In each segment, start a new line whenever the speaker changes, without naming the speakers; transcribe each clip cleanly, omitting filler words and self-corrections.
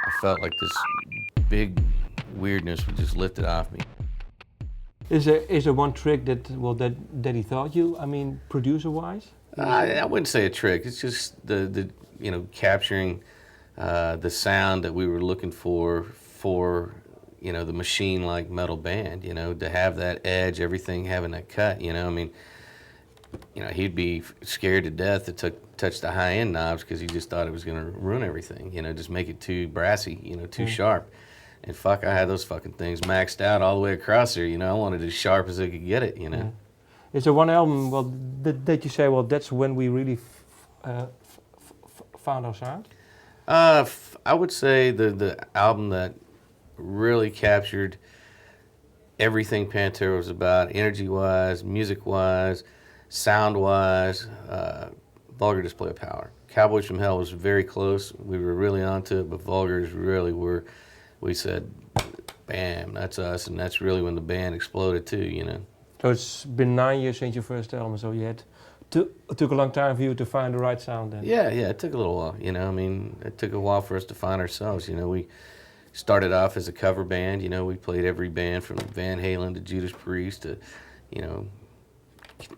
I felt like this big weirdness was just lifted off me.
Is there one trick that he taught you? I mean, producer-wise?
I wouldn't say a trick. It's just the capturing the sound that we were looking for the machine-like metal band. To have that edge, everything having that cut. I mean, he'd be scared to death to touch the high-end knobs because he just thought it was going to ruin everything. Just make it too brassy. Too sharp. And fuck, I had those fucking things maxed out all the way across there. I wanted it as sharp as I could get it.
Yeah. Is there one album, that you say, well, that's when we really found our sound?
I would say the album that really captured everything Pantera was about, energy-wise, music-wise, sound-wise, Vulgair Display of Power. Cowboys from Hell was very close. We were really onto it, but Vulgars really were. We said, bam, that's us, and that's really when the band exploded too.
So it's been 9 years since your first album, so you had it took a long time for you to find the right sound then.
Yeah, it took a little while. I mean, it took a while for us to find ourselves. We started off as a cover band. We played every band from Van Halen to Judas Priest to,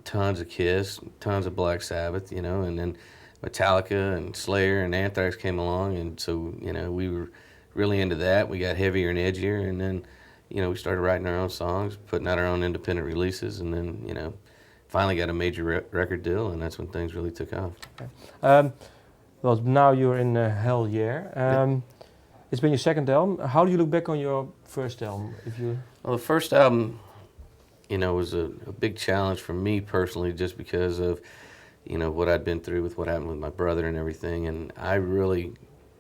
tons of Kiss, tons of Black Sabbath, and then Metallica and Slayer and Anthrax came along, and so, we were really into that. We got heavier and edgier, and then, we started writing our own songs, putting out our own independent releases, and then, finally got a major record deal, and that's when things really took off.
Okay. Well, now you're in HELLYEAH. It's been your second album. How do you look back on your first album?
Well, the first album, was a big challenge for me personally, just because of, what I'd been through with what happened with my brother and everything, and I really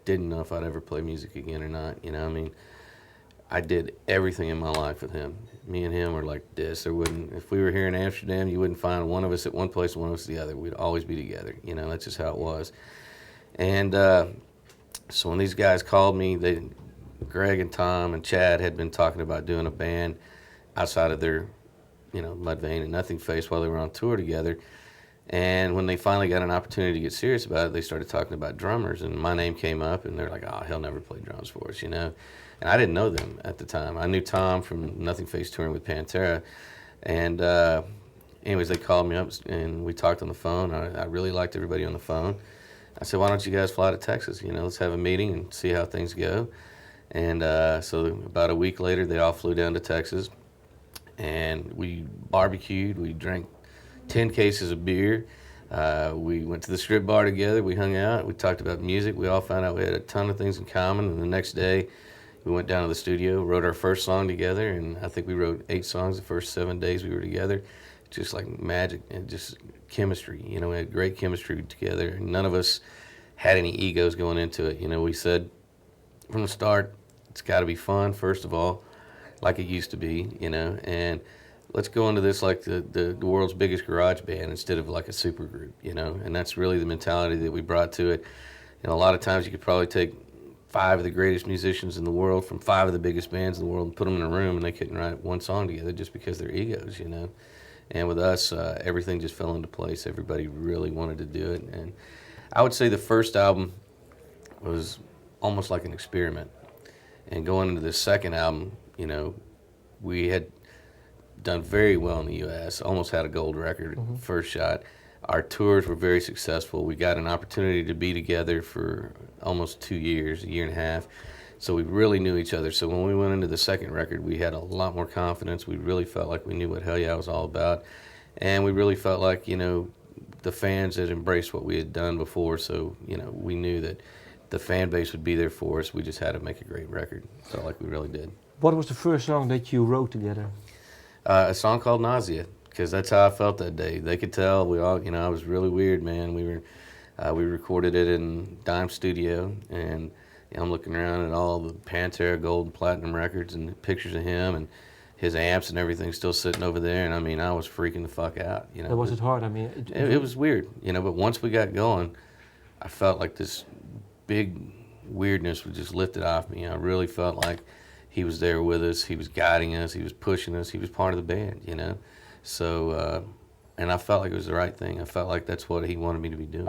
didn't know if I'd ever play music again or not. I mean, I did everything in my life with him. Me and him were like this. If we were here in Amsterdam, you wouldn't find one of us at one place and one of us at the other. We'd always be together. That's just how it was. And so when these guys called me, Greg and Tom and Chad had been talking about doing a band outside of their, Mudvayne and Nothing Face while they were on tour together. And when they finally got an opportunity to get serious about it, they started talking about drummers, and my name came up, and they're like, oh, he'll never play drums for us, And I didn't know them at the time. I knew Tom from Nothing Face touring with Pantera. And anyways, they called me up, and we talked on the phone. I really liked everybody on the phone. I said, why don't you guys fly to Texas? Let's have a meeting and see how things go. And so about a week later, they all flew down to Texas, and we barbecued. We drank 10 cases of beer. We went to the strip bar together. We hung out. We talked about music. We all found out we had a ton of things in common. And the next day, we went down to the studio, wrote our first song together, and I think we wrote 8 songs the first 7 days we were together. Just like magic and just chemistry. We had great chemistry together. And none of us had any egos going into it. We said from the start, it's got to be fun, first of all, like it used to be, and let's go into this like the world's biggest garage band instead of like a super group, and that's really the mentality that we brought to it. A lot of times you could probably take 5 of the greatest musicians in the world from 5 of the biggest bands in the world and put them in a room, and they couldn't write one song together just because they're egos, And with us, everything just fell into place. Everybody really wanted to do it, and I would say the first album was almost like an experiment. And going into the second album, we had done very well in the U.S., almost had a gold record first shot. Our tours were very successful. We got an opportunity to be together for almost 2 years, a year and a half. So we really knew each other. So when we went into the second record, we had a lot more confidence. We really felt like we knew what HELLYEAH was all about. And we really felt like, the fans had embraced what we had done before. So, we knew that the fan base would be there for us. We just had to make a great record. Felt like we really did.
What was the first song that you wrote together?
A song called Nausea, because that's how I felt that day. They could tell. We all, I was really weird, man. We recorded it in Dime Studio, and I'm looking around at all the Pantera Gold and Platinum records and pictures of him and his amps and everything still sitting over there. And I mean, I was freaking the fuck out.
Was it hard? I mean,
it was weird, But once we got going, I felt like this big weirdness was just lifted off me. I really felt like he was there with us. He was guiding us. He was pushing us. He was part of the band, So, and I felt like it was the right thing. I felt like that's what he wanted me to be doing.